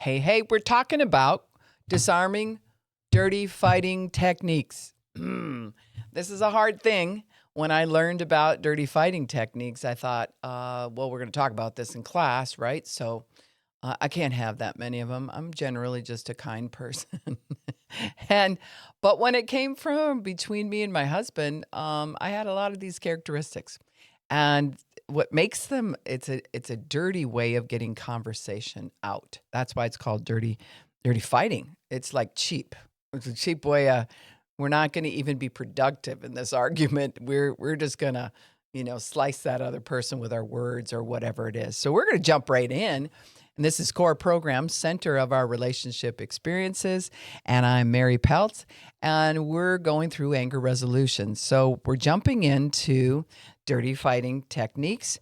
Hey, we're talking about disarming dirty fighting techniques. This is a hard thing. When I learned about dirty fighting techniques, I thought, well, we're going to talk about this in class, right? So I can't have that many of them. I'm generally just a kind person. and but when it came from between me and my husband, I had a lot of these characteristics. And what makes them it's a dirty way of getting conversation out. That's why it's called dirty fighting. It's like cheap. It's a cheap way. We're not going to even be productive in this argument. We're just going to, slice that other person with our words or whatever it is. So we're going to jump right in. And this is C.O.R.E program, Center of Our Relationship Experiences. And I'm Mary Peltz, and we're going through anger resolution. So we're jumping into dirty fighting techniques,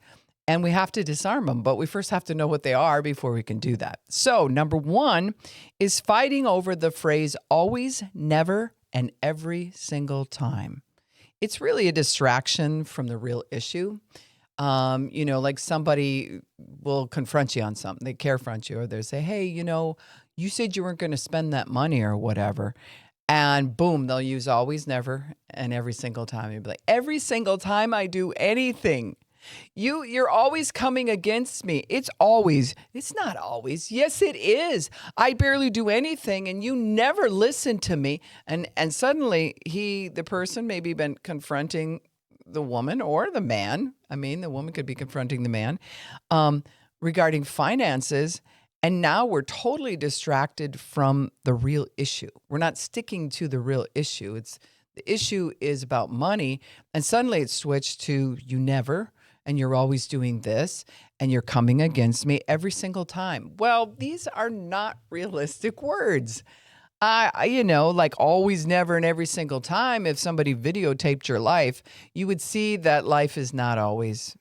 and we have to disarm them. But we first have to know what they are before we can do that. So number one is fighting over the phrase always, never, and every single time. It's really a distraction from the real issue. Like somebody will confront you on something. They confront you, or they say, hey, you said you weren't going to spend that money or whatever. And boom, they'll use always, never, and every single time. You'll be like, every single time I do anything, you're always coming against me. It's not always. Yes, it is. I barely do anything and you never listen to me. And suddenly the person maybe been confronting the woman or the man. I mean, the woman could be confronting the man regarding finances. And now we're totally distracted from the real issue. We're not sticking to the real issue. The issue is about money. And suddenly it's switched to you never, and you're always doing this, and you're coming against me every single time. Well, these are not realistic words. Like always, never, and every single time, if somebody videotaped your life, you would see that life is not always,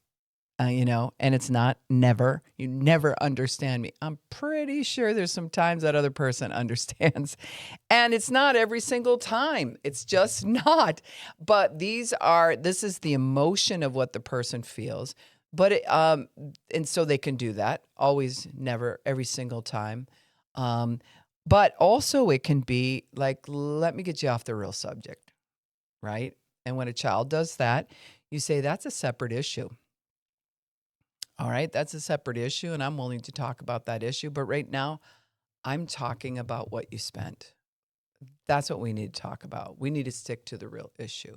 and it's not never. You never understand me. I'm pretty sure there's some times that other person understands. And it's not every single time. It's just not. But this is the emotion of what the person feels. But, and so they can do that. Always, never, every single time. But also it can be like, let me get you off the real subject, right? And when a child does that, you say, that's a separate issue. All right, that's a separate issue, and I'm willing to talk about that issue. But right now, I'm talking about what you spent. That's what we need to talk about. We need to stick to the real issue.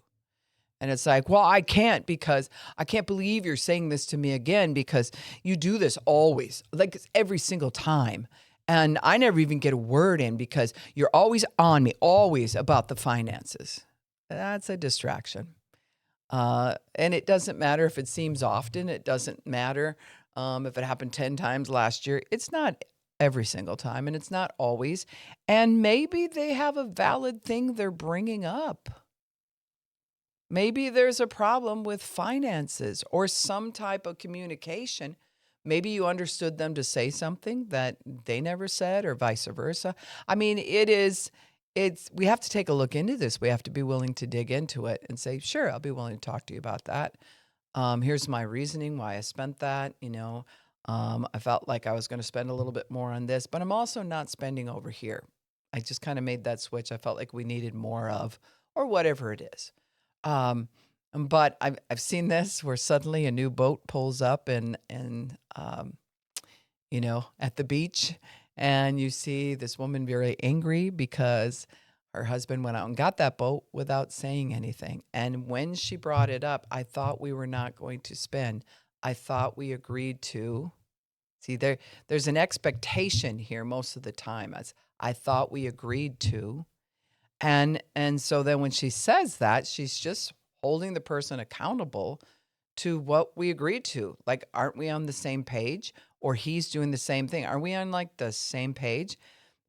And it's like, well, I can't because I can't believe you're saying this to me again because you do this always, like it's every single time. And I never even get a word in because you're always on me, always about the finances. That's a distraction. And it doesn't matter if it seems often. It doesn't matter if it happened 10 times last year. It's not every single time, and it's not always. And maybe they have a valid thing they're bringing up. Maybe there's a problem with finances or some type of communication. Maybe you understood them to say something that they never said or vice versa. I mean, we have to take a look into this. We have to be willing to dig into it and say, sure, I'll be willing to talk to you about that. Here's my reasoning why I spent that. I felt like I was going to spend a little bit more on this, but I'm also not spending over here. I just kind of made that switch. I felt like we needed more of, or whatever it is. But I've seen this where suddenly a new boat pulls up and at the beach, and you see this woman very angry because her husband went out and got that boat without saying anything. And when she brought it up, I thought we were not going to spend. I thought we agreed to. See, there's an expectation here most of the time as I thought we agreed to. And so then when she says that, she's just holding the person accountable to what we agreed to. Like, aren't we on the same page? Or he's doing the same thing. Are we on like the same page?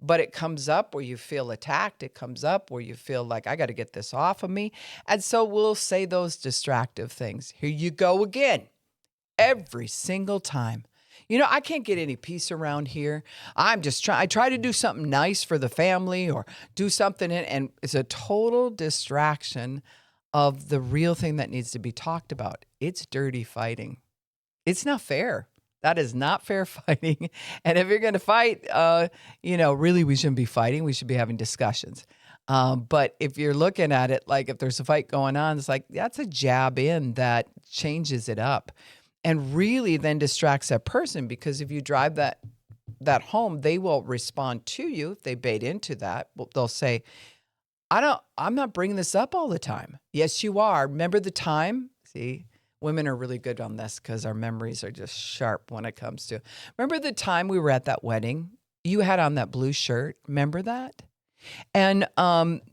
But it comes up where you feel attacked. It comes up where you feel like, I got to get this off of me. And so we'll say those distractive things. Here you go again. Every single time. I can't get any peace around here. I try to do something nice for the family or do something, and it's a total distraction of the real thing that needs to be talked about. It's dirty fighting. It's not fair. That is not fair fighting. And if you're going to fight, really we shouldn't be fighting. We should be having discussions. But if you're looking at it like if there's a fight going on, it's like that's a jab in that changes it up and really then distracts that person because if you drive that home, they will respond to you if they bait into that. They'll say, I'm not bringing this up all the time. Yes, you are. Remember the time? See, women are really good on this because our memories are just sharp when it comes to. Remember the time we were at that wedding? You had on that blue shirt. Remember that? And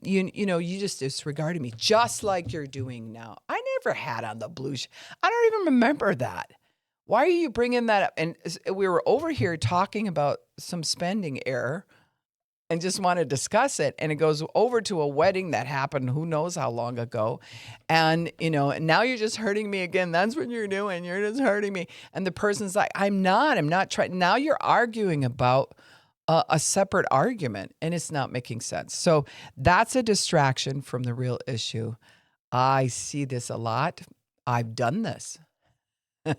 you just disregarded me just like you're doing now. I never had on the blue shirt. I don't even remember that. Why are you bringing that up? And we were over here talking about some spending error and just want to discuss it. And it goes over to a wedding that happened who knows how long ago. And, and now you're just hurting me again. That's what you're doing. You're just hurting me. And the person's like, I'm not trying. Now you're arguing about a separate argument and it's not making sense. So that's a distraction from the real issue. I see this a lot. I've done this.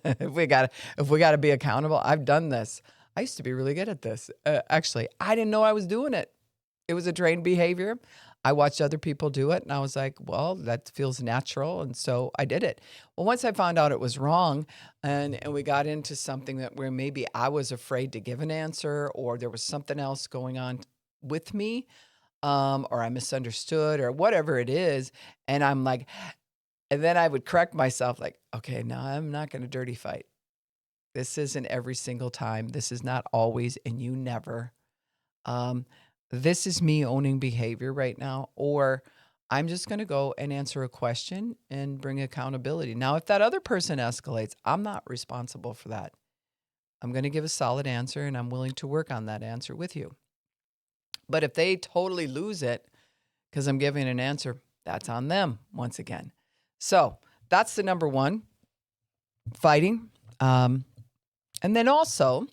if we got to be accountable, I've done this. I used to be really good at this. Actually, I didn't know I was doing it. It was a trained behavior. I watched other people do it and I was like, well, that feels natural. And so I did it. Well, once I found out it was wrong and we got into something that where maybe I was afraid to give an answer or there was something else going on with me or I misunderstood or whatever it is. And I'm like, and then I would correct myself like, okay, no, I'm not going to dirty fight. This isn't every single time. This is not always, and you never. This is me owning behavior right now, or I'm just going to go and answer a question and bring accountability. Now, if that other person escalates, I'm not responsible for that. I'm going to give a solid answer, and I'm willing to work on that answer with you. But if they totally lose it because I'm giving an answer, that's on them once again. So that's the number one, fighting. And then also,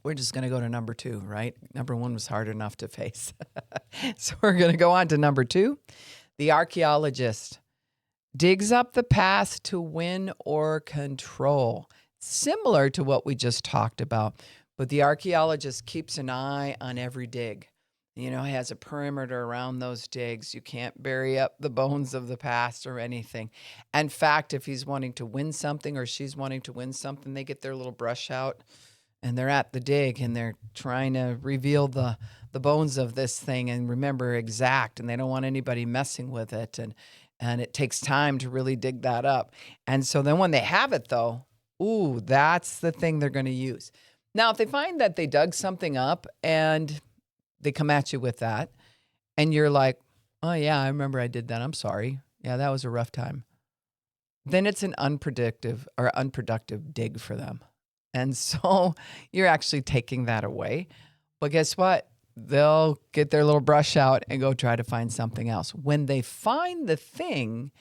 we're just going to go to number two, right? Number one was hard enough to face. So we're going to go on to number two. The archaeologist digs up the past to win or control. Similar to what we just talked about, but the archaeologist keeps an eye on every dig. Has a perimeter around those digs. You can't bury up the bones of the past or anything. In fact, if he's wanting to win something or she's wanting to win something, they get their little brush out and they're at the dig and they're trying to reveal the bones of this thing and remember exact, and they don't want anybody messing with it. And it takes time to really dig that up. And so then when they have it though, that's the thing they're going to use. Now, if they find that they dug something up and they come at you with that, and you're like, oh, yeah, I remember I did that. I'm sorry. Yeah, that was a rough time. Then it's an unproductive dig for them. And so you're actually taking that away. But guess what? They'll get their little brush out and go try to find something else. When they find the thing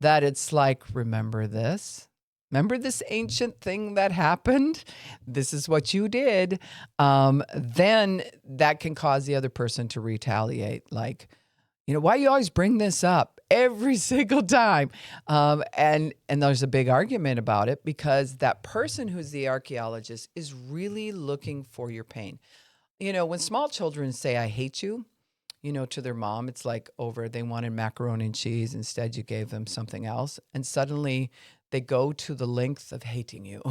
that it's like, remember this? Remember this ancient thing that happened? This is what you did. Then that can cause the other person to retaliate. Like, why do you always bring this up every single time? And there's a big argument about it because that person who's the archaeologist is really looking for your pain. When small children say, I hate you, to their mom, it's like they wanted macaroni and cheese. Instead, you gave them something else. And suddenly they go to the length of hating you.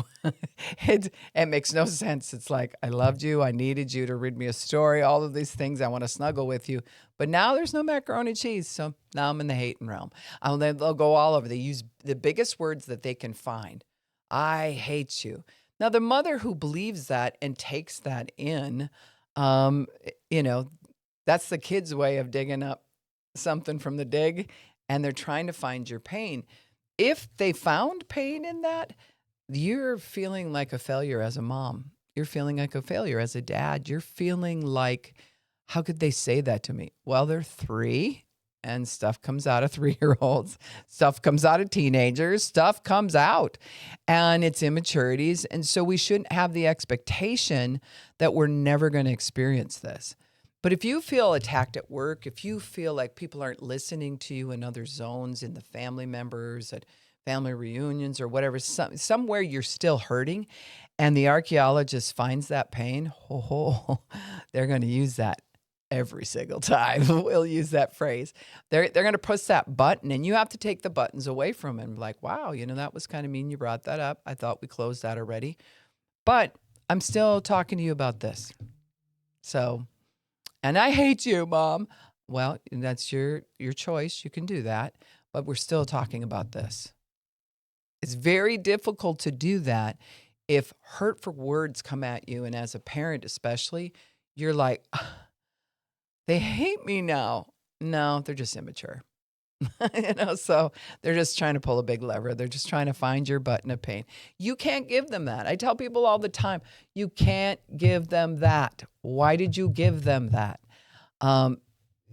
It makes no sense. It's like, I loved you. I needed you to read me a story, all of these things. I want to snuggle with you. But now there's no macaroni and cheese. So now I'm in the hating realm. They'll go all over. They use the biggest words that they can find. I hate you. Now, the mother who believes that and takes that in, that's the kid's way of digging up something from the dig, and they're trying to find your pain. If they found pain in that, you're feeling like a failure as a mom. You're feeling like a failure as a dad. You're feeling like, how could they say that to me? Well, they're 3, and stuff comes out of 3-year-olds. Stuff comes out of teenagers. Stuff comes out, and it's immaturities. And so we shouldn't have the expectation that we're never going to experience this. But if you feel attacked at work, if you feel like people aren't listening to you in other zones, in the family members, at family reunions or whatever, somewhere you're still hurting, and the archaeologist finds that pain, they're going to use that every single time. We'll use that phrase. They're going to push that button, and you have to take the buttons away from him. Like, wow, that was kind of mean you brought that up. I thought we closed that already. But I'm still talking to you about this. So, and I hate you, Mom. Well, that's your choice. You can do that. But we're still talking about this. It's very difficult to do that if hurtful words come at you. And as a parent especially, you're like, they hate me now. No, they're just immature. So they're just trying to pull a big lever. They're just trying to find your button of pain. You can't give them that. I tell people all the time, you can't give them that. Why did you give them that?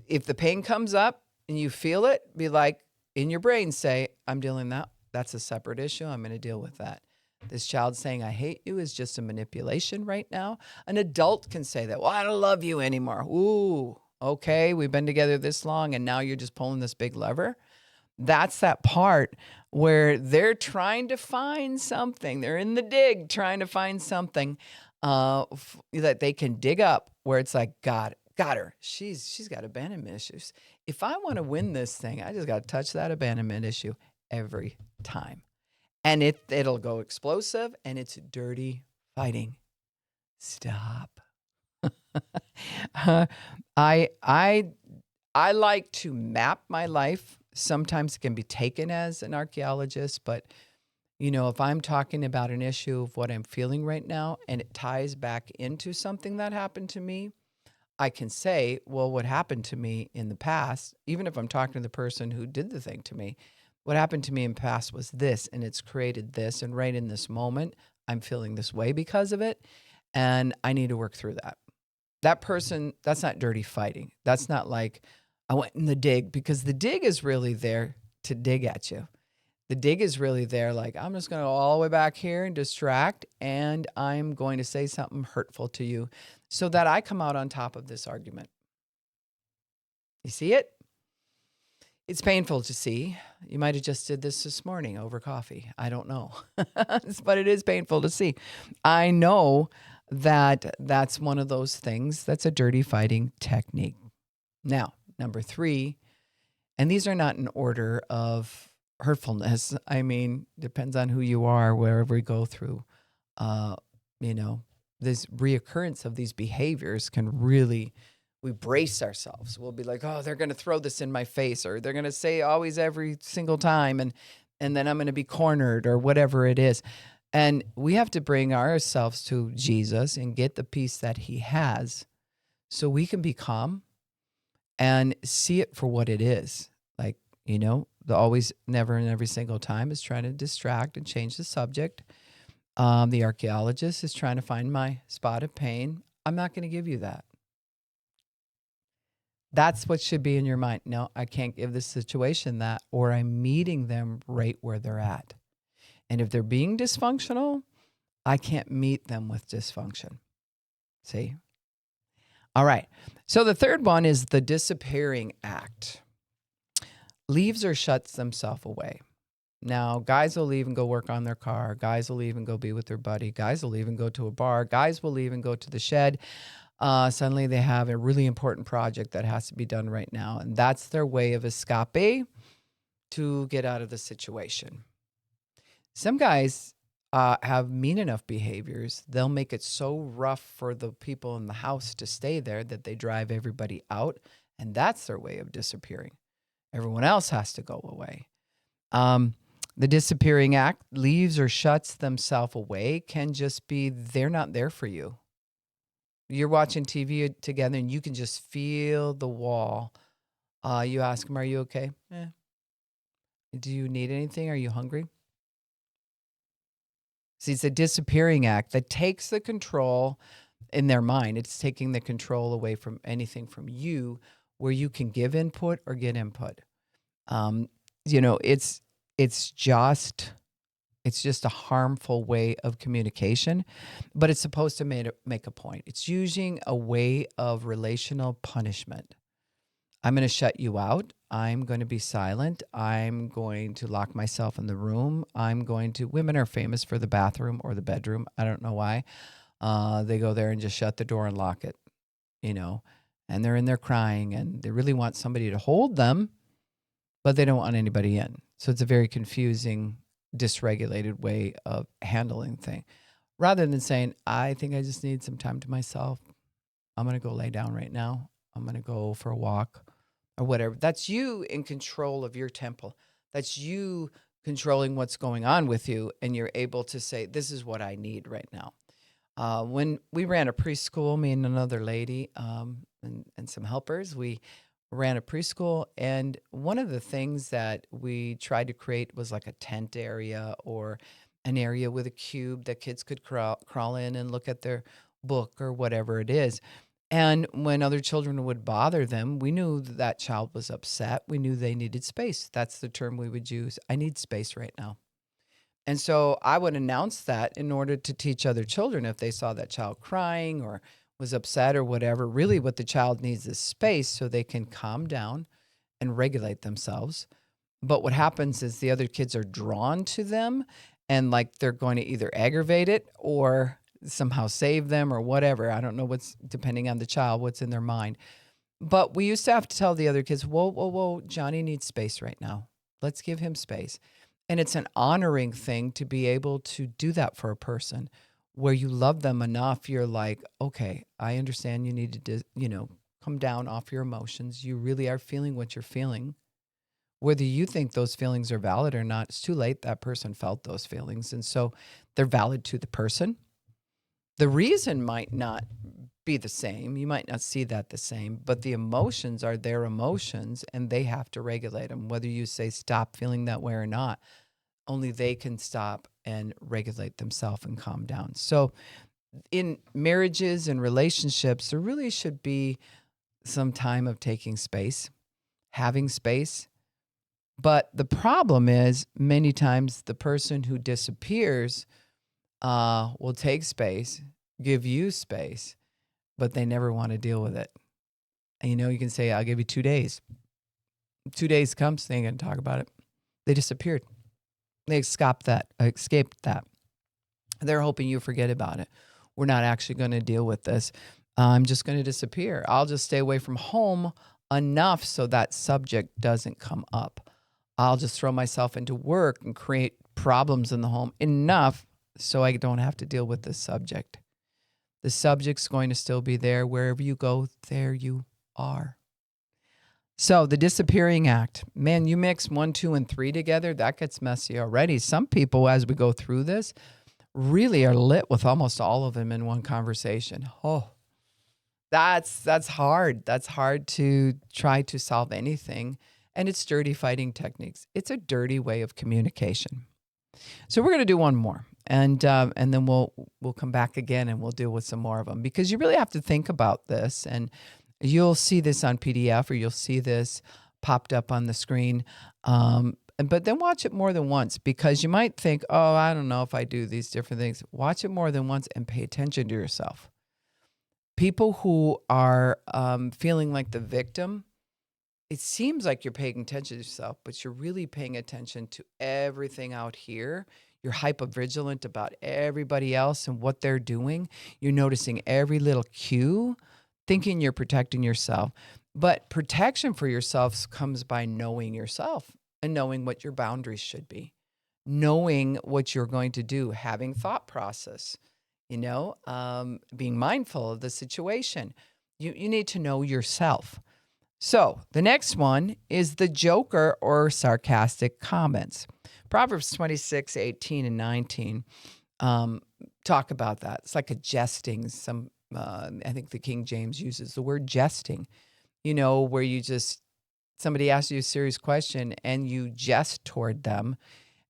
If the pain comes up and you feel it, be like, in your brain, say, I'm dealing that. That's a separate issue. I'm going to deal with that. This child saying, I hate you is just a manipulation right now. An adult can say that. Well, I don't love you anymore. Ooh, okay, we've been together this long and now you're just pulling this big lever. That's that part where they're trying to find something. They're in the dig trying to find something that they can dig up where it's like, got her. She's got abandonment issues. If I want to win this thing, I just got to touch that abandonment issue every time. And it'll go explosive, and it's dirty fighting. Stop. I like to map my life. Sometimes it can be taken as an archaeologist, but if I'm talking about an issue of what I'm feeling right now, and it ties back into something that happened to me, I can say, well, what happened to me in the past, even if I'm talking to the person who did the thing to me, what happened to me in the past was this, and it's created this, and right in this moment, I'm feeling this way because of it, and I need to work through that. That person, that's not dirty fighting. That's not like I went in the dig, because the dig is really there to dig at you. The dig is really there like, I'm just going to go all the way back here and distract, and I'm going to say something hurtful to you so that I come out on top of this argument. You see it? It's painful to see. You might have just did this morning over coffee. I don't know. But it is painful to see. I know that that's one of those things that's a dirty fighting technique. Now, number 3, and these are not in order of hurtfulness. I mean, depends on who you are, wherever we go through. This reoccurrence of these behaviors can really, we brace ourselves. We'll be like, oh, they're going to throw this in my face, or they're going to say always every single time, and then I'm going to be cornered, or whatever it is. And we have to bring ourselves to Jesus and get the peace that he has so we can be calm and see it for what it is. Like, the always, never, and every single time is trying to distract and change the subject. The archaeologist is trying to find my spot of pain. I'm not going to give you that. That's what should be in your mind. No, I can't give this situation that, or I'm meeting them right where they're at. And if they're being dysfunctional, I can't meet them with dysfunction. See? All right. So the third one is the disappearing act. Leaves or shuts themselves away. Now, guys will leave and go work on their car. Guys will leave and go be with their buddy. Guys will even go to a bar. Guys will leave and go to the shed. Suddenly they have a really important project that has to be done right now. And that's their way of escape to get out of the situation. Some guys have mean enough behaviors. They'll make it so rough for the people in the house to stay there that they drive everybody out. And that's their way of disappearing. Everyone else has to go away. The disappearing act, leaves or shuts themselves away, can just be they're not there for you. You're watching TV together and you can just feel the wall. You ask them, are you okay? Do you need anything? Are you hungry? See, it's a disappearing act that takes the control in their mind. It's taking the control away from anything from you where you can give input or get input. It's just a harmful way of communication, but it's supposed to make a point. It's using a way of relational punishment. I'm going to shut you out. I'm going to be silent. I'm going to lock myself in the room. Women are famous for the bathroom or the bedroom. I don't know why. They go there and just shut the door and lock it, you know, and they're in there crying and they really want somebody to hold them, but they don't want anybody in. So it's a very confusing, dysregulated way of handling things. Rather than saying, I think I just need some time to myself. I'm going to go lay down right now. I'm going to go for a walk or whatever. That's you in control of your temple. That's you controlling what's going on with you. And you're able to say, this is what I need right now. When we ran a preschool, me and another lady and some helpers, we ran a preschool. And one of the things that we tried to create was like a tent area or an area with a cube that kids could crawl in and look at their book or whatever it is. And when other children would bother them, we knew that child was upset. We knew they needed space. That's the term we would use. I need space right now. And so I would announce that in order to teach other children if they saw that child crying or was upset or whatever. Really, what the child needs is space so they can calm down and regulate themselves. But what happens is the other kids are drawn to them and like they're going to either aggravate it or somehow save them or whatever. I don't know depending on the child, what's in their mind. But we used to have to tell the other kids, whoa, Johnny needs space right now. Let's give him space. And it's an honoring thing to be able to do that for a person where you love them enough. You're like, okay, I understand you need to, come down off your emotions. You really are feeling what you're feeling. Whether you think those feelings are valid or not, it's too late. That person felt those feelings. And so they're valid to the person. The reason might not be the same. You might not see that the same, but the emotions are their emotions and they have to regulate them. Whether you say stop feeling that way or not, only they can stop and regulate themselves and calm down. So in marriages and relationships, there really should be some time of taking space, having space. But the problem is many times the person who disappears will take space, give you space, but they never want to deal with it. And you can say, I'll give you 2 days. 2 days comes, they ain't going to talk about it. They disappeared. They escaped that. They're hoping you forget about it. We're not actually going to deal with this. I'm just going to disappear. I'll just stay away from home enough so that subject doesn't come up. I'll just throw myself into work and create problems in the home enough so I don't have to deal with this subject. The subject's going to still be there. Wherever you go, there you are. So the disappearing act, man, you mix 1, 2, and 3 together, that gets messy already. Some people, as we go through this, really are lit with almost all of them in one conversation. Oh, that's hard. That's hard to try to solve anything. And it's dirty fighting techniques. It's a dirty way of communication. So we're going to do one more. And then we'll come back again and we'll deal with some more of them because you really have to think about this. And you'll see this on PDF or you'll see this popped up on the screen. But then watch it more than once because you might think, oh, I don't know if I do these different things. Watch it more than once and pay attention to yourself. People who are feeling like the victim, it seems like you're paying attention to yourself, but you're really paying attention to everything out here. You're hypervigilant about everybody else and what they're doing. You're noticing every little cue, thinking you're protecting yourself. But protection for yourself comes by knowing yourself and knowing what your boundaries should be, knowing what you're going to do, having thought process, being mindful of the situation. You need to know yourself. So the next one is the joker or sarcastic comments. Proverbs 26, 18, and 19 talk about that. It's like a jesting. I think the King James uses the word jesting, where somebody asks you a serious question and you jest toward them.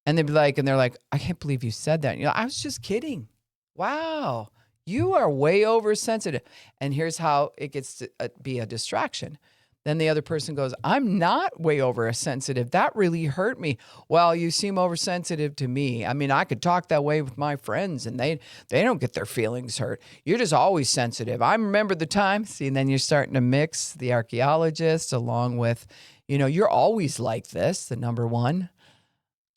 And they're like, I can't believe you said that. I was just kidding. Wow, you are way oversensitive. And here's how it gets to be a distraction. Then the other person goes, I'm not way oversensitive. That really hurt me. Well, you seem oversensitive to me. I mean, I could talk that way with my friends and they don't get their feelings hurt. You're just always sensitive. I remember the time. See, and then you're starting to mix the archaeologist along with, you're always like this, the number one.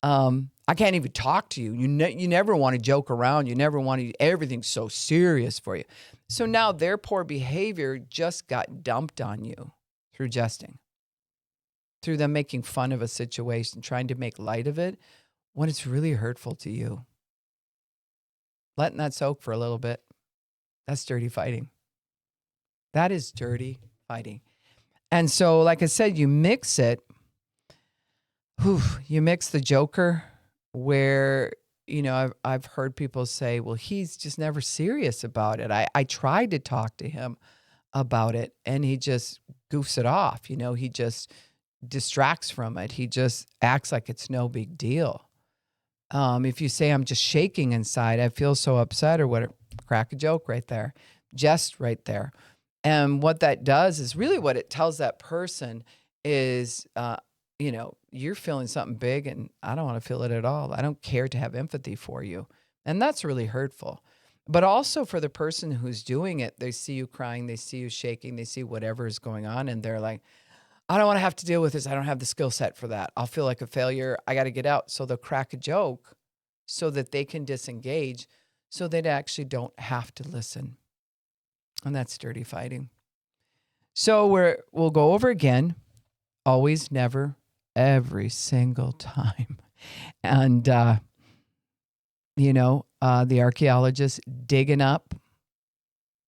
I can't even talk to you. You never want to joke around. You never want to, everything's so serious for you. So now their poor behavior just got dumped on you. Through jesting, through them making fun of a situation, trying to make light of it when it's really hurtful to you. Letting that soak for a little bit. That's dirty fighting. That is dirty fighting. And so, like I said, you mix it. You mix the joker where, I've heard people say, well, he's just never serious about it. I tried to talk to him about it and he just goofs it off. He just distracts from it. He just acts like it's no big deal. If you say, I'm just shaking inside, I feel so upset or whatever, crack a joke right there, jest right there. And what that does is really what it tells that person is, you're feeling something big and I don't want to feel it at all. I don't care to have empathy for you. And that's really hurtful. But also for the person who's doing it, they see you crying, they see you shaking, they see whatever is going on, and they're like, I don't want to have to deal with this. I don't have the skill set for that. I'll feel like a failure. I got to get out. So they'll crack a joke so that they can disengage so they actually don't have to listen. And that's dirty fighting. So we'll go over again, always, never, every single time. And, the archaeologist digging up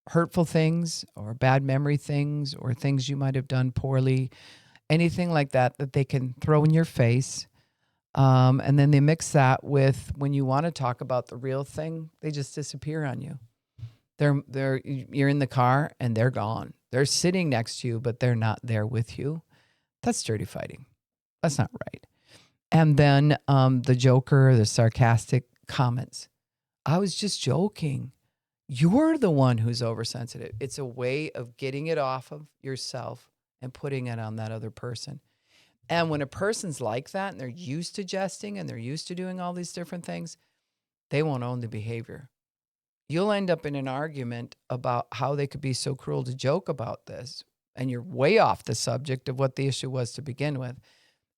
hurtful things or bad memory things or things you might have done poorly, anything like that they can throw in your face. And then they mix that with when you want to talk about the real thing, they just disappear on you. You're in the car and they're gone. They're sitting next to you, but they're not there with you. That's dirty fighting. That's not right. And then the joker, the sarcastic comments. I was just joking. You're the one who's oversensitive. It's a way of getting it off of yourself and putting it on that other person. And when a person's like that and they're used to jesting and they're used to doing all these different things, they won't own the behavior. You'll end up in an argument about how they could be so cruel to joke about this. And you're way off the subject of what the issue was to begin with.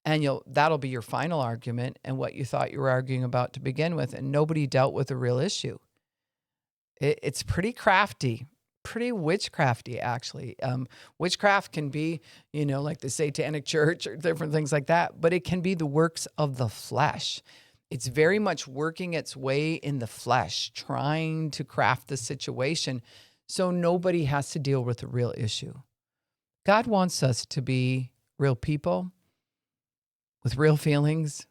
And that'll be your final argument and what you thought you were arguing about to begin with. And nobody dealt with the real issue. It's pretty crafty, pretty witchcrafty, actually. Witchcraft can be, like the Satanic Church or different things like that, but it can be the works of the flesh. It's very much working its way in the flesh, trying to craft the situation so nobody has to deal with the real issue. God wants us to be real people with real feelings,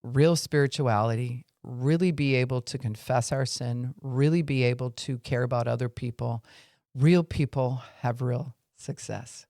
real spirituality, really be able to confess our sin, really be able to care about other people. Real people have real success.